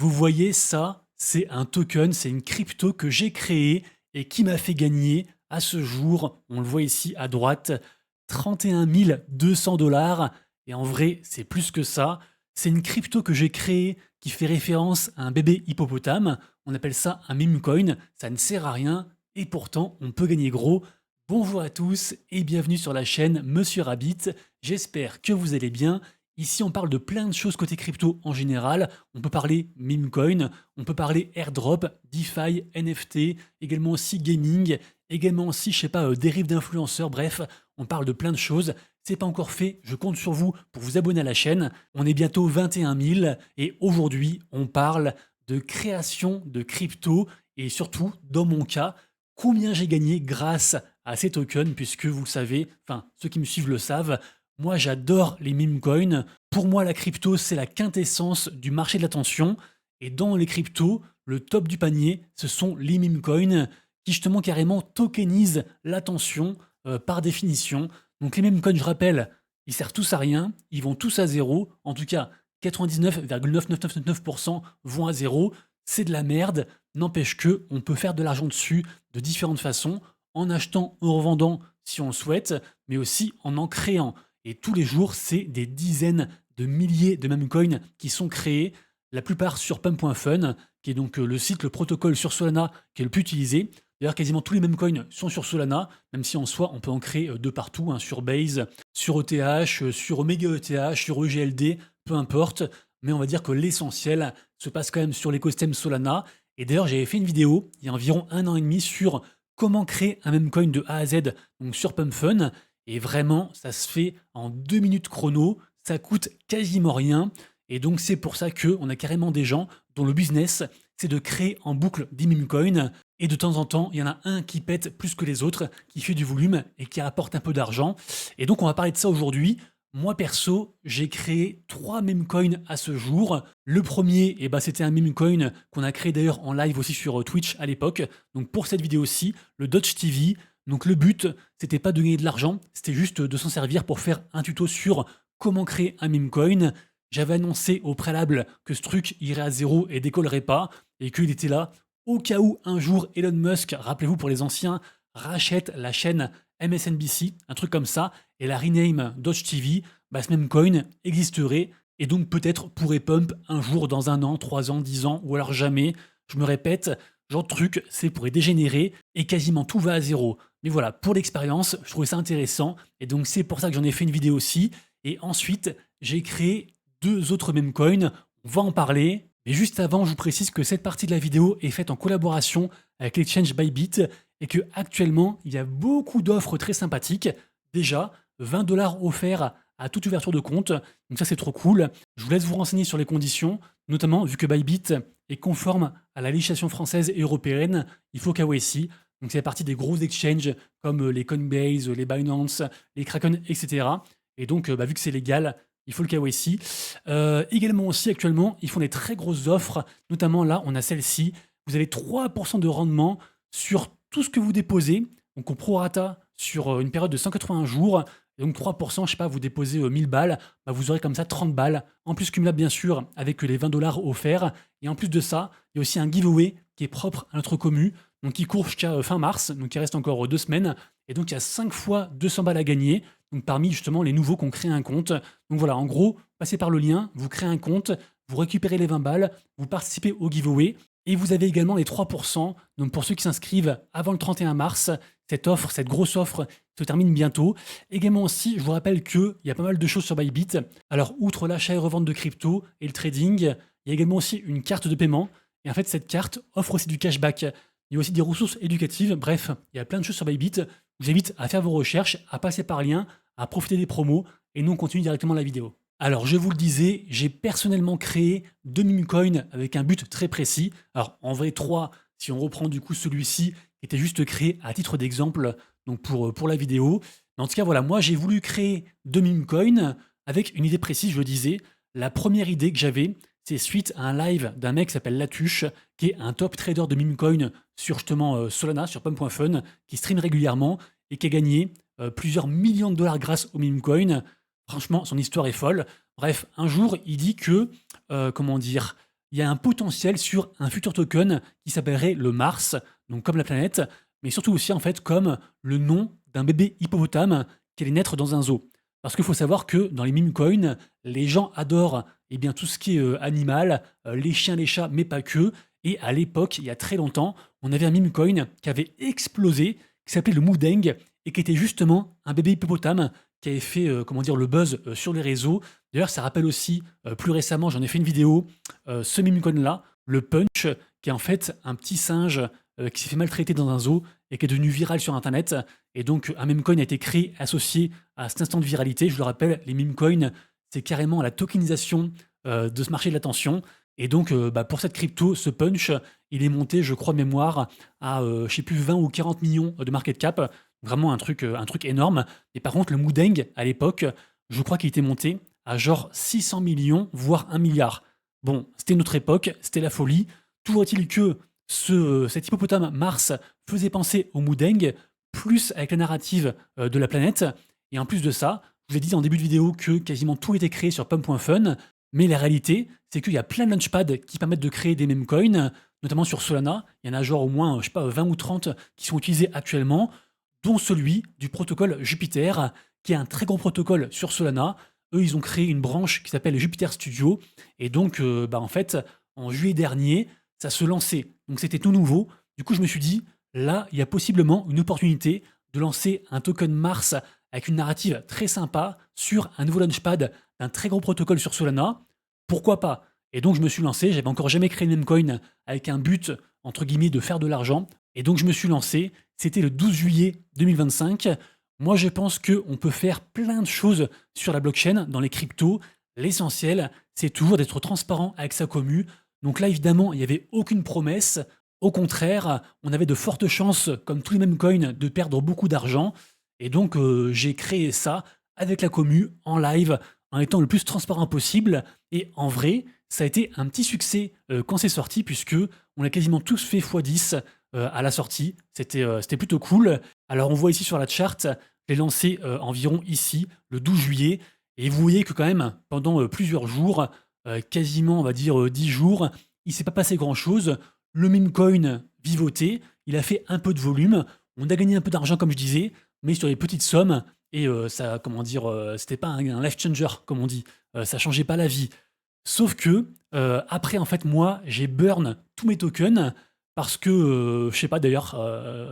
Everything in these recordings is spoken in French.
Vous voyez ça, c'est un token, c'est une crypto que j'ai créée et qui m'a fait gagner à ce jour, on le voit ici à droite, 31 200 dollars. Et en vrai, c'est plus que ça. C'est une crypto que j'ai créée qui fait référence à un bébé hippopotame. On appelle ça un meme coin. Ça ne sert à rien et pourtant on peut gagner gros. Bonjour à tous et bienvenue sur la chaîne Monsieur Rabbit. J'espère que vous allez bien. Ici, on parle de plein de choses côté crypto en général. On peut parler meme coin, on peut parler airdrop, DeFi, NFT, également aussi gaming, également aussi, je sais pas, dérive d'influenceurs, bref, on parle de plein de choses. C'est pas encore fait, je compte sur vous pour vous abonner à la chaîne. On est bientôt 21 000 et aujourd'hui, on parle de création de crypto et surtout, dans mon cas, combien j'ai gagné grâce à ces tokens, puisque vous le savez, enfin, ceux qui me suivent le savent, moi, j'adore les meme coins. Pour moi, la crypto, c'est la quintessence du marché de l'attention. Et dans les cryptos, le top du panier, ce sont les meme coins qui justement carrément tokenisent l'attention par définition. Donc les meme coins, je rappelle, ils servent tous à rien, ils vont tous à zéro. En tout cas, 99,99999% vont à zéro. C'est de la merde. N'empêche que on peut faire de l'argent dessus de différentes façons, en achetant, en revendant si on le souhaite, mais aussi en créant. Et tous les jours, c'est des dizaines de milliers de meme coins qui sont créés, la plupart sur pump.fun, qui est donc le site, le protocole sur Solana qui est le plus utilisé. D'ailleurs, quasiment tous les meme coins sont sur Solana, même si en soi, on peut en créer de partout, hein, sur Base, sur ETH, sur Omega ETH, sur EGLD, peu importe. Mais on va dire que l'essentiel se passe quand même sur l'écosystème Solana. Et d'ailleurs, j'avais fait une vidéo il y a environ 1 an et demi sur comment créer un meme coin de A à Z, donc sur PumpFun. Et vraiment, ça se fait en 2 minutes chrono, ça coûte quasiment rien. Et donc, c'est pour ça qu'on a carrément des gens dont le business, c'est de créer en boucle des meme coins. Et de temps en temps, il y en a un qui pète plus que les autres, qui fait du volume et qui rapporte un peu d'argent. Et donc, on va parler de ça aujourd'hui. Moi, perso, j'ai créé 3 meme coins à ce jour. Le premier, eh ben, c'était un meme coin qu'on a créé d'ailleurs en live aussi sur Twitch à l'époque. Donc, pour cette vidéo-ci, le Dodge TV. Donc le but, c'était pas de gagner de l'argent, c'était juste de s'en servir pour faire un tuto sur comment créer un meme coin. J'avais annoncé au préalable que ce truc irait à zéro et décollerait pas, et qu'il était là au cas où un jour Elon Musk, rappelez-vous pour les anciens, rachète la chaîne MSNBC, un truc comme ça, et la rename Dodge TV, bah, ce meme coin existerait, et donc peut-être pourrait pump un jour dans 1 an, 3 ans, 10 ans, ou alors jamais. Je me répète, genre de truc, c'est pour y dégénérer, et quasiment tout va à zéro. Mais voilà, pour l'expérience, je trouvais ça intéressant, et donc c'est pour ça que j'en ai fait une vidéo aussi. Et ensuite, j'ai créé 2 autres meme coins, on va en parler. Mais juste avant, je vous précise que cette partie de la vidéo est faite en collaboration avec l'exchange Bybit, et que actuellement, il y a beaucoup d'offres très sympathiques. Déjà, 20 dollars offerts à toute ouverture de compte, donc ça c'est trop cool. Je vous laisse vous renseigner sur les conditions, notamment vu que Bybit est conforme à la législation française et européenne, il faut KYC. Donc, c'est partie des gros exchanges comme les Coinbase, les Binance, les Kraken, etc. Et donc, vu que c'est légal, il faut le KYC. Également aussi, actuellement, ils font des très grosses offres. Notamment là, on a celle-ci. Vous avez 3% de rendement sur tout ce que vous déposez. Donc, on prorata sur une période de 180 jours. Et donc, 3%, je sais pas, vous déposez 1000 balles, bah, vous aurez comme ça 30 balles. En plus, cumulable, bien sûr, avec les 20 dollars offerts. Et en plus de ça, il y a aussi un giveaway qui est propre à notre commu, donc qui court jusqu'à fin mars, donc il reste encore 2 semaines. Et donc, il y a 5 fois 200 balles à gagner, donc parmi justement les nouveaux qui ont créé un compte. Donc voilà, en gros, passez par le lien, vous créez un compte, vous récupérez les 20 balles, vous participez au giveaway, et vous avez également les 3%. Donc pour ceux qui s'inscrivent avant le 31 mars, cette offre, cette grosse offre se termine bientôt. Également aussi, je vous rappelle qu'il y a pas mal de choses sur Bybit. Alors, outre l'achat et revente de crypto et le trading, il y a également aussi une carte de paiement. Et en fait, cette carte offre aussi du cashback. Il y a aussi des ressources éducatives. Bref, il y a plein de choses sur Bybit. Je vous invite à faire vos recherches, à passer par lien, à profiter des promos. Et nous, on continue directement la vidéo. Alors, je vous le disais, j'ai personnellement créé 2 meme coins avec un but très précis. Alors, en vrai, 3, si on reprend du coup celui-ci, qui était juste créé à titre d'exemple, donc pour la vidéo. Mais en tout cas, voilà, moi, j'ai voulu créer 2 meme coins avec une idée précise, je le disais. La première idée que j'avais, c'est suite à un live d'un mec qui s'appelle Latuche, qui est un top trader de meme coin sur justement Solana, sur pump.fun, qui stream régulièrement et qui a gagné plusieurs millions de dollars grâce au meme coin. Franchement, son histoire est folle. Bref, un jour, il dit que, comment dire, il y a un potentiel sur un futur token qui s'appellerait le Mars, donc comme la planète, mais surtout aussi en fait comme le nom d'un bébé hippopotame qui allait naître dans un zoo. Parce qu'il faut savoir que dans les meme coins, les gens adorent eh bien, tout ce qui est animal, les chiens, les chats, mais pas que. Et à l'époque, il y a très longtemps, on avait un meme coin qui avait explosé, qui s'appelait le Moudeng, et qui était justement un bébé hippopotame qui avait fait comment dire, le buzz sur les réseaux. D'ailleurs, ça rappelle aussi, plus récemment, j'en ai fait une vidéo, ce meme coin-là, le Punch, qui est en fait un petit singe qui s'est fait maltraiter dans un zoo et qui est devenu viral sur Internet. Et donc, un meme coin a été créé, associé à cet instant de viralité. Je le rappelle, les meme coins, c'est carrément la tokenisation de ce marché de l'attention. Et donc, pour cette crypto, ce punch, il est monté, je crois, de mémoire, à, je sais plus, 20 ou 40 millions de market cap. Vraiment un truc énorme. Et par contre, le Moudeng, à l'époque, je crois qu'il était monté à genre 600 millions, voire 1 milliard. Bon, c'était notre époque, c'était la folie. Toujours est-il que cet hippopotame Mars faisait penser au Moudeng, plus avec la narrative de la planète. Et en plus de ça, je vous ai dit en début de vidéo que quasiment tout était créé sur pump.fun, mais la réalité, c'est qu'il y a plein de launchpads qui permettent de créer des meme coins, notamment sur Solana. Il y en a genre au moins, je sais pas, 20 ou 30 qui sont utilisés actuellement, dont celui du protocole Jupiter, qui est un très gros protocole sur Solana. Eux, ils ont créé une branche qui s'appelle Jupiter Studio. Et donc, en fait, en juillet dernier, ça se lançait. Donc, c'était tout nouveau. Du coup, je me suis dit, là, il y a possiblement une opportunité de lancer un token Mars avec une narrative très sympa sur un nouveau launchpad d'un très gros protocole sur Solana. Pourquoi pas? Et donc, je me suis lancé. J'avais encore jamais créé une memecoin avec un but, entre guillemets, de faire de l'argent. Et donc, je me suis lancé. C'était le 12 juillet 2025. Moi, je pense qu'on peut faire plein de choses sur la blockchain, dans les cryptos. L'essentiel, c'est toujours d'être transparent avec sa commu. Donc là, évidemment, il n'y avait aucune promesse. Au contraire, on avait de fortes chances, comme tous les mêmes coins, de perdre beaucoup d'argent. Et donc, j'ai créé ça avec la commu, en live, en étant le plus transparent possible. Et en vrai, ça a été un petit succès quand c'est sorti, puisque on a quasiment tous fait x10 à la sortie. C'était plutôt cool. Alors, on voit ici sur la charte, je l'ai lancé environ ici, le 12 juillet. Et vous voyez que quand même, pendant plusieurs jours, quasiment, on va dire 10 jours, il s'est pas passé grand-chose. Le meme coin vivotait, il a fait un peu de volume. On a gagné un peu d'argent, comme je disais, mais sur les petites sommes. Et ça, comment dire, c'était pas un life changer, comme on dit. Ça changeait pas la vie. Sauf que, après, en fait, moi, j'ai burn tous mes tokens parce que, je sais pas d'ailleurs,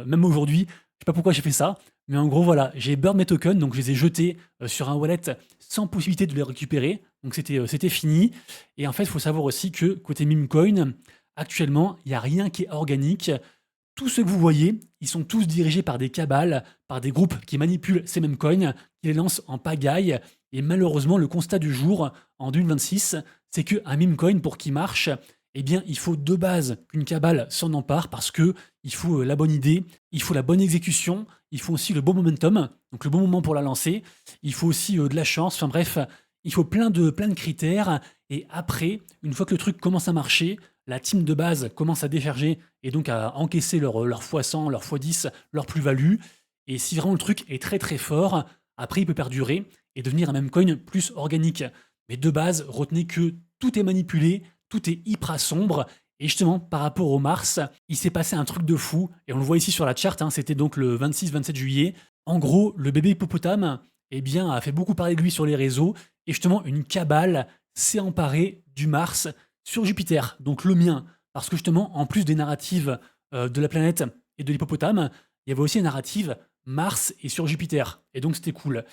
même aujourd'hui, je sais pas pourquoi j'ai fait ça, mais en gros, voilà, j'ai burn mes tokens, donc je les ai jetés sur un wallet sans possibilité de les récupérer. Donc c'était fini. Et en fait, il faut savoir aussi que côté meme coin, actuellement, il n'y a rien qui est organique. Tous ceux que vous voyez, ils sont tous dirigés par des cabales, par des groupes qui manipulent ces mêmes coins, qui les lancent en pagaille. Et malheureusement, le constat du jour, en 2026, c'est qu'un meme coin, pour qu'il marche, eh bien, il faut de base qu'une cabale s'en empare parce que il faut la bonne idée, il faut la bonne exécution, il faut aussi le bon momentum, donc le bon moment pour la lancer, il faut aussi de la chance, enfin bref, il faut plein de critères. Et après, une fois que le truc commence à marcher, la team de base commence à décharger et donc à encaisser leur x100, leur x10, leur plus-value. Et si vraiment le truc est très très fort, après il peut perdurer et devenir un meme coin plus organique. Mais de base, retenez que tout est manipulé, tout est hyper sombre. Et justement, par rapport au Mars, il s'est passé un truc de fou. Et on le voit ici sur la charte, hein, c'était donc le 26-27 juillet. En gros, le bébé hippopotame eh bien, a fait beaucoup parler de lui sur les réseaux. Et justement, une cabale s'est emparée du Mars sur Jupiter, donc le mien. Parce que justement, en plus des narratives de la planète et de l'hippopotame, il y avait aussi une narrative Mars et sur Jupiter. Et donc c'était cool.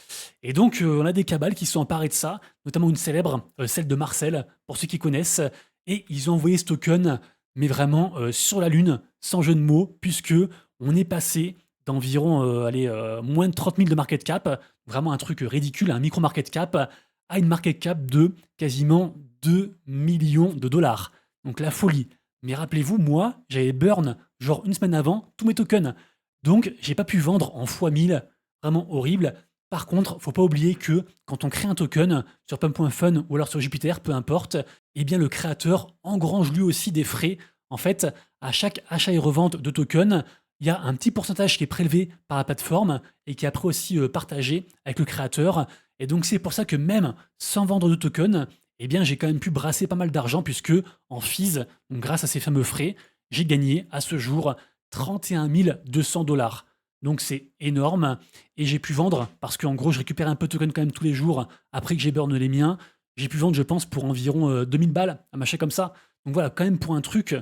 Et donc on a des cabales qui se sont emparées de ça, notamment une célèbre, celle de Marcel, pour ceux qui connaissent. Et ils ont envoyé ce token, mais vraiment sur la Lune, sans jeu de mots, puisque on est passé d'environ moins de 30 000 de market cap, vraiment un truc ridicule, un micro market cap, à une market cap de quasiment 2 millions de dollars. Donc la folie. Mais rappelez-vous, moi, j'avais burn, genre une semaine avant, tous mes tokens. Donc, j'ai pas pu vendre en x1000, vraiment horrible. Par contre, faut pas oublier que quand on crée un token sur pump.fun ou alors sur Jupiter, peu importe, eh bien le créateur engrange lui aussi des frais. En fait, à chaque achat et revente de token, il y a un petit pourcentage qui est prélevé par la plateforme et qui est après aussi partagé avec le créateur. Et donc c'est pour ça que même sans vendre de token, eh bien j'ai quand même pu brasser pas mal d'argent puisque en fees, donc grâce à ces fameux frais, j'ai gagné à ce jour 31 200 $. Donc c'est énorme et j'ai pu vendre parce qu'en gros je récupère un peu de token quand même tous les jours après que j'ai burn les miens. J'ai pu vendre je pense pour environ 2000 balles, un machin comme ça. Donc voilà, quand même pour un truc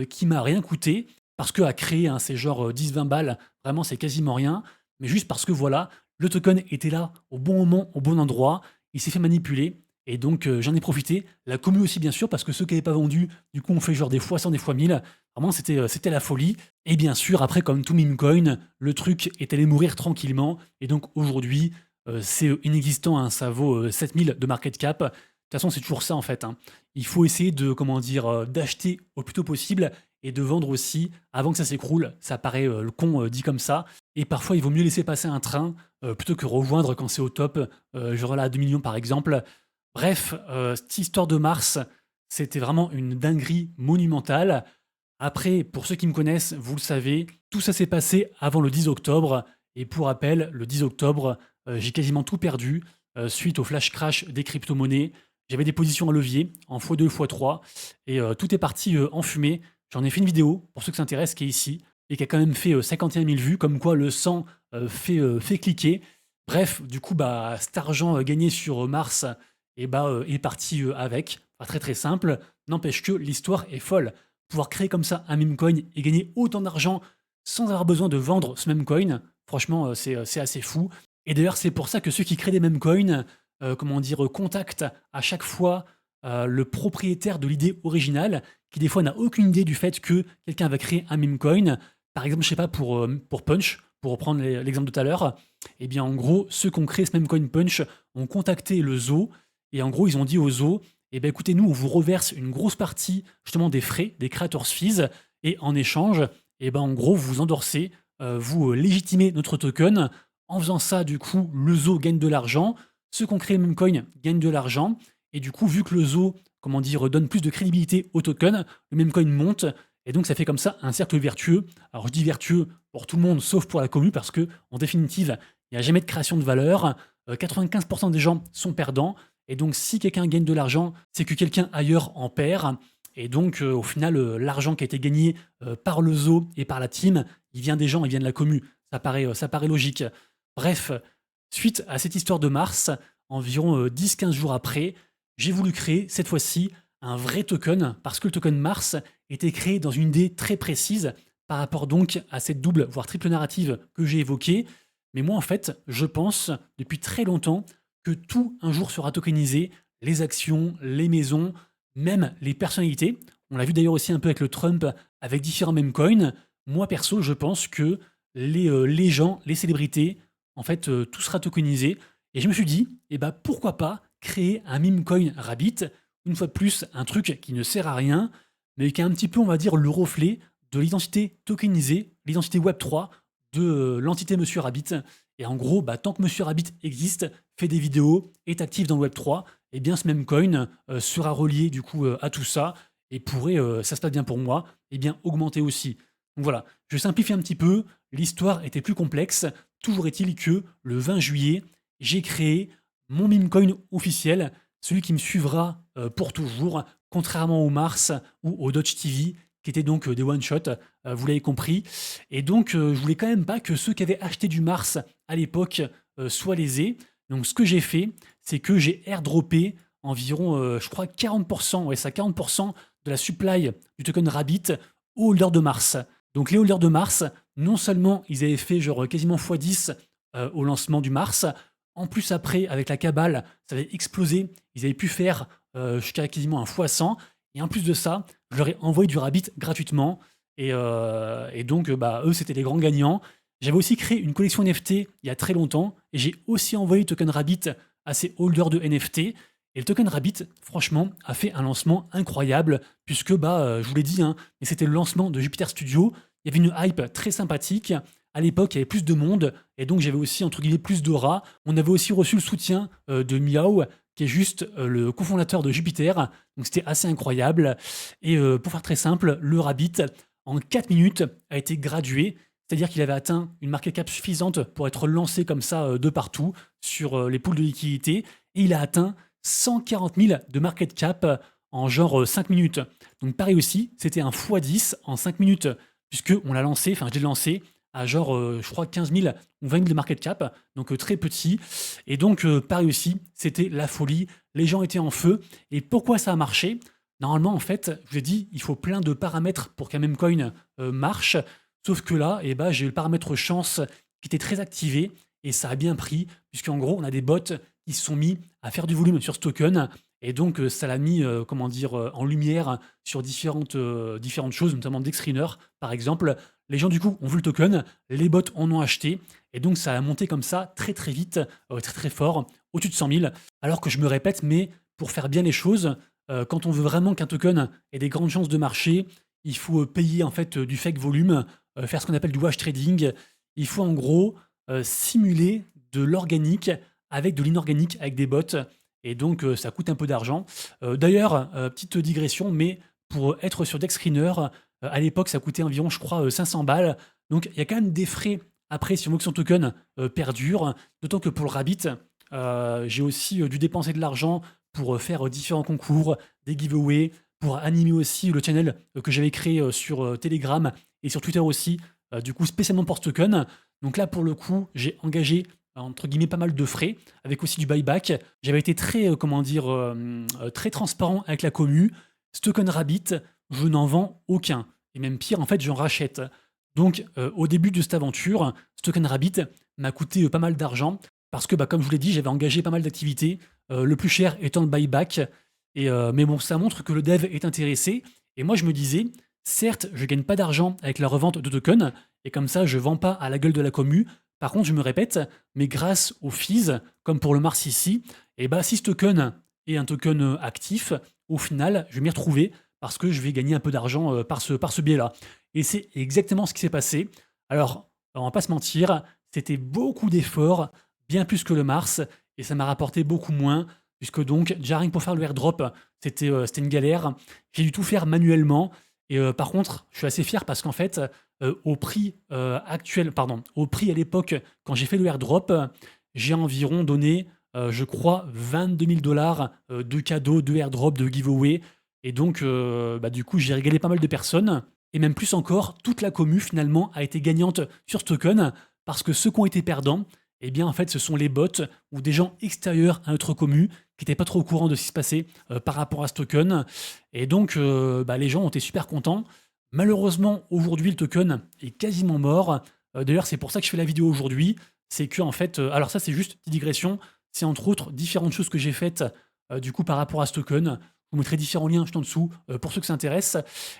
qui m'a rien coûté, parce que à créer, hein, c'est genre 10-20 balles, vraiment c'est quasiment rien, mais juste parce que voilà, le token était là au bon moment, au bon endroit, il s'est fait manipuler, et donc j'en ai profité. La commu aussi bien sûr, parce que ceux qui n'avaient pas vendu, du coup on fait genre des fois 100, des fois 1000, vraiment c'était la folie. Et bien sûr, après comme tout meme coin, le truc est allé mourir tranquillement, et donc aujourd'hui c'est inexistant, hein, ça vaut 7000 de market cap. De toute façon c'est toujours ça en fait, hein. Il faut essayer de, comment dire, d'acheter au plus tôt possible et de vendre aussi avant que ça s'écroule. Ça paraît le con dit comme ça. Et parfois, il vaut mieux laisser passer un train plutôt que rejoindre quand c'est au top, genre là à 2 millions par exemple. Bref, cette histoire de Mars, c'était vraiment une dinguerie monumentale. Après, pour ceux qui me connaissent, vous le savez, tout ça s'est passé avant le 10 octobre. Et pour rappel, le 10 octobre, j'ai quasiment tout perdu suite au flash crash des crypto-monnaies. J'avais des positions à levier en x2, x3 et tout est parti en fumée. J'en ai fait une vidéo pour ceux que ça intéresse qui est ici et qui a quand même fait 51 000 vues, comme quoi le sang fait cliquer. Bref, du coup, bah, cet argent gagné sur Mars est parti avec. Enfin, très très simple. N'empêche que l'histoire est folle. Pouvoir créer comme ça un meme coin et gagner autant d'argent sans avoir besoin de vendre ce meme coin, franchement, c'est assez fou. Et d'ailleurs, c'est pour ça que ceux qui créent des meme coins, comment dire, contactent à chaque fois le propriétaire de l'idée originale, qui des fois n'a aucune idée du fait que quelqu'un va créer un meme coin. Par exemple, je sais pas, pour Punch, pour reprendre l'exemple de tout à l'heure, eh bien en gros, ceux qui ont créé ce meme coin Punch ont contacté le zoo, et en gros, ils ont dit au zoo, eh bien écoutez, nous, on vous reverse une grosse partie justement des frais, des creators fees, et en échange, eh ben en gros, vous endorsez, vous légitimez notre token. En faisant ça, du coup, le zoo gagne de l'argent, ceux qui ont créé le meme coin gagnent de l'argent, et du coup, vu que le zoo, comment dire, donne plus de crédibilité au token, le meme coin monte, et donc ça fait comme ça un cercle vertueux. Alors je dis vertueux pour tout le monde, sauf pour la commu, parce que en définitive, il n'y a jamais de création de valeur. 95% des gens sont perdants, et donc si quelqu'un gagne de l'argent, c'est que quelqu'un ailleurs en perd. Et donc au final, l'argent qui a été gagné par le zoo et par la team, il vient des gens, il vient de la commu. Ça paraît logique. Bref, suite à cette histoire de Mars, environ 10-15 jours après, j'ai voulu créer cette fois-ci un vrai token parce que le token Mars était créé dans une idée très précise par rapport donc à cette double, voire triple narrative que j'ai évoquée. Mais moi, en fait, je pense depuis très longtemps que tout un jour sera tokenisé, les actions, les maisons, même les personnalités. On l'a vu d'ailleurs aussi un peu avec le Trump, avec différents meme coins. Moi, perso, je pense que les gens, les célébrités, en fait, tout sera tokenisé. Et je me suis dit, eh ben, pourquoi pas créer un meme coin Rabbit, une fois de plus, un truc qui ne sert à rien, mais qui est un petit peu, on va dire, le reflet de l'identité tokenisée, l'identité Web3 de l'entité Monsieur Rabbit. Et en gros, bah, tant que Monsieur Rabbit existe, fait des vidéos, est actif dans le Web3, eh bien ce même coin sera relié du coup à tout ça et pourrait, ça se passe bien pour moi, eh bien augmenter aussi. Donc voilà, je simplifie un petit peu, l'histoire était plus complexe, toujours est-il que le 20 juillet, j'ai créé mon meme coin officiel, celui qui me suivra pour toujours, contrairement au Mars ou au Dodge TV, qui étaient donc des one-shot, vous l'avez compris. Et donc, je voulais quand même pas que ceux qui avaient acheté du Mars à l'époque soient lésés. Donc, ce que j'ai fait, c'est que j'ai airdroppé environ, je crois, 40%, ouais, ça, 40% de la supply du token Rabbit aux holders de Mars. Donc, les holders de Mars, non seulement ils avaient fait genre quasiment x10 au lancement du Mars, en plus après, avec la cabale, ça avait explosé. Ils avaient pu faire jusqu'à quasiment un x100. Et en plus de ça, je leur ai envoyé du Rabbit gratuitement. Et donc, bah, eux, c'était les grands gagnants. J'avais aussi créé une collection NFT il y a très longtemps. Et j'ai aussi envoyé le token Rabbit à ces holders de NFT. Et le token Rabbit, franchement, a fait un lancement incroyable. Puisque, bah, je vous l'ai dit, hein, mais c'était le lancement de Jupiter Studio. Il y avait une hype très sympathique. À l'époque, il y avait plus de monde. Et donc, j'avais aussi, entre guillemets, plus d'aura. On avait aussi reçu le soutien de Miao, qui est juste le cofondateur de Jupiter. Donc c'était assez incroyable. Et pour faire très simple, le Rabbit, en 4 minutes, a été gradué. C'est-à-dire qu'il avait atteint une market cap suffisante pour être lancé comme ça de partout sur les pools de liquidité. Et il a atteint 140 000 de market cap en genre 5 minutes. Donc pareil aussi, c'était un x10 en 5 minutes, puisqu'on l'a lancé, enfin je l'ai lancé à genre, je crois 15 000 ou 20 000 de market cap, donc très petit. Et donc pareil aussi, c'était la folie, les gens étaient en feu. Et pourquoi ça a marché? Normalement, en fait, je vous ai dit, il faut plein de paramètres pour qu'un meme coin marche. Sauf que là, eh ben, j'ai eu le paramètre chance qui était très activé et ça a bien pris, puisqu'en gros, on a des bots qui se sont mis à faire du volume sur ce token. Et donc, ça l'a mis, comment dire, en lumière sur différentes choses, notamment Dexriner, par exemple. Les gens, du coup, ont vu le token, les bots en ont acheté, et donc ça a monté comme ça très très vite, très très fort, au-dessus de 100 000. Alors que je me répète, mais pour faire bien les choses, quand on veut vraiment qu'un token ait des grandes chances de marcher, il faut payer en fait du fake volume, faire ce qu'on appelle du wash trading. Il faut en gros simuler de l'organique avec de l'inorganique avec des bots. Et donc ça coûte un peu d'argent. D'ailleurs, petite digression, mais pour être sur Dexriner, à l'époque ça coûtait environ, je crois, 500 balles. Donc il y a quand même des frais après si on veut que son token perdure. D'autant que pour le Rabbit, j'ai aussi dû dépenser de l'argent pour faire différents concours, des giveaways, pour animer aussi le channel que j'avais créé sur Telegram et sur Twitter aussi, du coup spécialement pour ce token. Donc là, pour le coup, j'ai engagé entre guillemets pas mal de frais, avec aussi du buyback. J'avais été très, comment dire, très transparent avec la commu. Ce token Rabbit, je n'en vends aucun. Et même pire, en fait, j'en rachète. Donc, au début de cette aventure, ce token Rabbit m'a coûté pas mal d'argent parce que, bah, comme je vous l'ai dit, j'avais engagé pas mal d'activités, le plus cher étant le buyback. Et, mais bon, ça montre que le dev est intéressé. Et moi, je me disais, certes, je gagne pas d'argent avec la revente de tokens, et comme ça, je vends pas à la gueule de la commu. Par contre, je me répète, mais grâce aux fees, comme pour le Mars ici, et bah, si ce token est un token actif, au final, je vais m'y retrouver parce que je vais gagner un peu d'argent par ce biais-là. Et c'est exactement ce qui s'est passé. Alors, on va pas se mentir, c'était beaucoup d'efforts, bien plus que le Mars, et ça m'a rapporté beaucoup moins, puisque donc, déjà rien que pour faire le airdrop, c'était une galère. J'ai dû tout faire manuellement. Et par contre, je suis assez fier parce qu'en fait, au prix actuel, pardon, au prix à l'époque, quand j'ai fait le airdrop, j'ai environ donné, je crois, 22 000 dollars de cadeaux, de airdrop, de giveaway. Et donc, bah, du coup, j'ai régalé pas mal de personnes. Et même plus encore, toute la commu finalement a été gagnante sur ce token parce que ceux qui ont été perdants, eh bien, en fait, ce sont les bots ou des gens extérieurs à notre commu qui n'étaient pas trop au courant de ce qui se passait par rapport à ce token. Et donc, bah, les gens ont été super contents. Malheureusement, aujourd'hui, le token est quasiment mort. D'ailleurs, c'est pour ça que je fais la vidéo aujourd'hui. C'est que, en fait, alors ça, c'est juste une petite digression. C'est entre autres différentes choses que j'ai faites du coup par rapport à ce token. Je vous mettrai différents liens juste en dessous pour ceux que ça intéresse.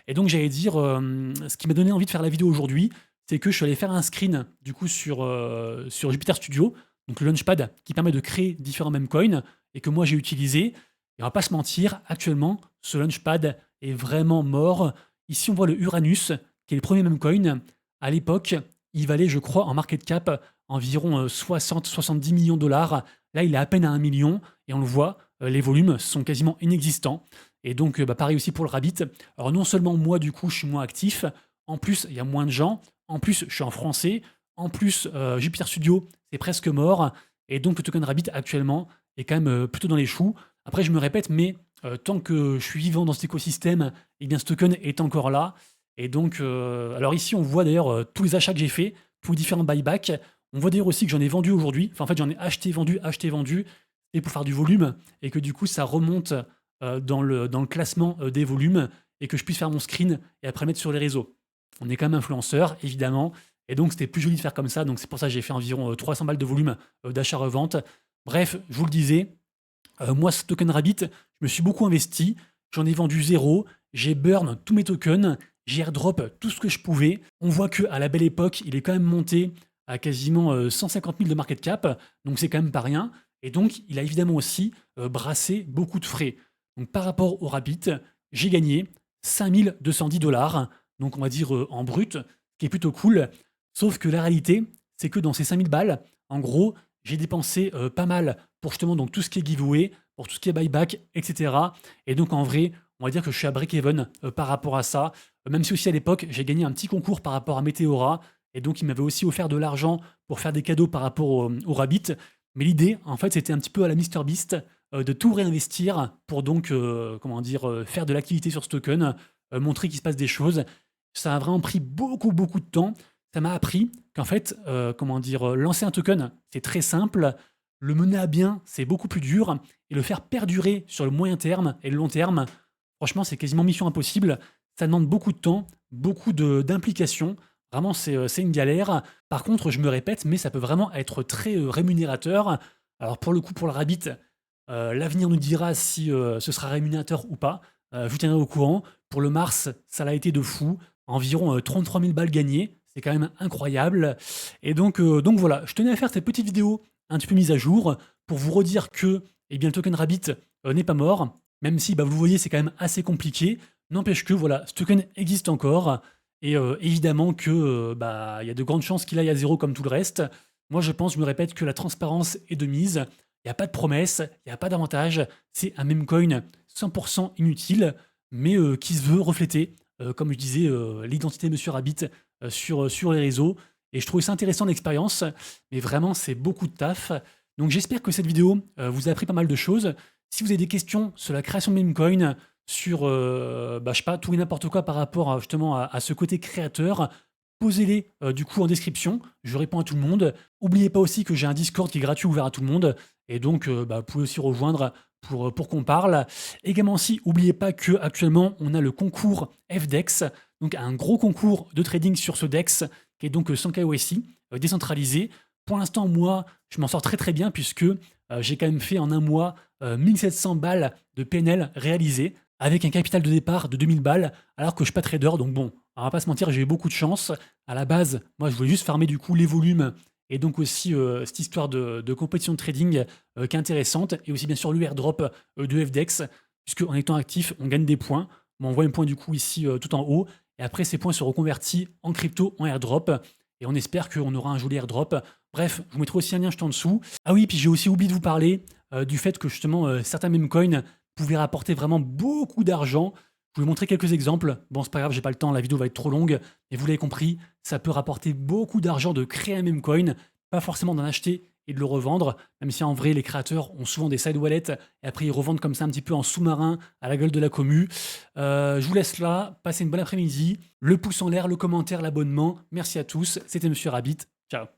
Et donc, j'allais dire, ce qui m'a donné envie de faire la vidéo aujourd'hui, c'est que je suis allé faire un screen du coup sur Jupiter Studio, donc le Launchpad qui permet de créer différents meme coins et que moi j'ai utilisé. Et on va pas se mentir, actuellement, ce Launchpad est vraiment mort. Ici, on voit le Uranus, qui est le premier meme coin. À l'époque, il valait, je crois, en market cap environ 60-70 millions de dollars. Là, il est à peine à 1 million et on le voit, les volumes sont quasiment inexistants. Et donc, bah, pareil aussi pour le Rabbit. Alors, non seulement moi, du coup, je suis moins actif, en plus, il y a moins de gens, en plus, je suis en français, en plus, Jupiter Studio, c'est presque mort. Et donc, le token Rabbit, actuellement, est quand même plutôt dans les choux. Après, je me répète, mais tant que je suis vivant dans cet écosystème, eh bien, ce token est encore là. Et donc, alors ici, on voit d'ailleurs tous les achats que j'ai faits, tous les différents buybacks. On voit d'ailleurs aussi que j'en ai vendu aujourd'hui. Enfin, en fait, j'en ai acheté, vendu, et pour faire du volume, et que du coup, ça remonte dans le classement des volumes, et que je puisse faire mon screen et après le mettre sur les réseaux. On est quand même influenceur, évidemment, et donc c'était plus joli de faire comme ça. Donc c'est pour ça que j'ai fait environ 300 balles de volume d'achat-revente. Bref, je vous le disais, moi, ce token Rabbit, je me suis beaucoup investi. J'en ai vendu zéro. J'ai burn tous mes tokens. J'ai airdrop tout ce que je pouvais. On voit qu'à la belle époque, il est quand même monté à quasiment 150 000 de market cap. Donc, c'est quand même pas rien. Et donc, il a évidemment aussi brassé beaucoup de frais. Donc, par rapport au Rabbit, j'ai gagné 5 210 dollars. Donc, on va dire en brut, ce qui est plutôt cool. Sauf que la réalité, c'est que dans ces 5 000 balles, en gros, j'ai dépensé pas mal pour justement donc tout ce qui est giveaway, pour tout ce qui est buyback, etc. Et donc en vrai, on va dire que je suis à break-even par rapport à ça. Même si aussi à l'époque, j'ai gagné un petit concours par rapport à Meteora. Et donc il m'avait aussi offert de l'argent pour faire des cadeaux par rapport au Rabbit. Mais l'idée, en fait, c'était un petit peu à la MrBeast de tout réinvestir pour donc, comment dire, faire de l'activité sur ce token, montrer qu'il se passe des choses. Ça a vraiment pris beaucoup, beaucoup de temps. Ça m'a appris qu'en fait, comment dire, lancer un token, c'est très simple. Le mener à bien, c'est beaucoup plus dur. Et le faire perdurer sur le moyen terme et le long terme, franchement, c'est quasiment mission impossible. Ça demande beaucoup de temps, beaucoup d'implication. Vraiment, c'est une galère. Par contre, je me répète, mais ça peut vraiment être très rémunérateur. Alors pour le coup, pour le Rabbit, l'avenir nous dira si ce sera rémunérateur ou pas. Je vous tiendrai au courant. Pour le Mars, ça l'a été de fou. Environ 33 000 balles gagnées. C'est quand même incroyable. Et donc voilà, je tenais à faire cette petite vidéo un petit peu mise à jour pour vous redire que eh bien, le token Rabbit n'est pas mort. Même si, bah, vous voyez, c'est quand même assez compliqué. N'empêche que, voilà, ce token existe encore. Et évidemment que, bah, il y a de grandes chances qu'il aille à zéro comme tout le reste. Moi, je pense, je me répète, que la transparence est de mise. Il n'y a pas de promesse, il n'y a pas d'avantage. C'est un meme coin 100% inutile, mais qui se veut refléter, comme je disais, l'identité de Monsieur Rabbit sur les réseaux. Et je trouvais ça intéressant l'expérience, mais vraiment, c'est beaucoup de taf. Donc j'espère que cette vidéo vous a appris pas mal de choses. Si vous avez des questions sur la création de meme coin, sur, bah, je sais pas, tout et n'importe quoi par rapport à, justement à ce côté créateur, posez-les du coup en description, je réponds à tout le monde. N'oubliez pas aussi que j'ai un Discord qui est gratuit, ouvert à tout le monde, et donc bah, vous pouvez aussi rejoindre pour qu'on parle. Également aussi, n'oubliez pas qu'actuellement on a le concours FDEX, donc un gros concours de trading sur ce DEX, qui est donc sans KYC, décentralisé. Pour l'instant, moi, je m'en sors très très bien puisque j'ai quand même fait en un mois 1700 balles de PNL réalisées, avec un capital de départ de 2000 balles, alors que je suis pas trader, donc bon, on va pas se mentir, j'ai eu beaucoup de chance. À la base, moi, je voulais juste farmer du coup les volumes et donc aussi cette histoire de compétition de trading qui est intéressante, et aussi bien sûr l'airdrop de FDEX, puisque en étant actif, on gagne des points. Bon, on voit un point du coup ici tout en haut, et après ces points se reconvertis en crypto, en airdrop, et on espère qu'on aura un joli airdrop. Bref, je vous mettrai aussi un lien juste en dessous. Ah oui, puis j'ai aussi oublié de vous parler du fait que justement certains meme coins pouvaient rapporter vraiment beaucoup d'argent. Je vais vous montrer quelques exemples. Bon, c'est pas grave, j'ai pas le temps, la vidéo va être trop longue. Mais vous l'avez compris, ça peut rapporter beaucoup d'argent de créer un meme coin, pas forcément d'en acheter et de le revendre, même si en vrai, les créateurs ont souvent des side wallets et après ils revendent comme ça un petit peu en sous-marin à la gueule de la commu. Je vous laisse là, passez une bonne après-midi. Le pouce en l'air, le commentaire, l'abonnement. Merci à tous. C'était Monsieur Rabbit. Ciao.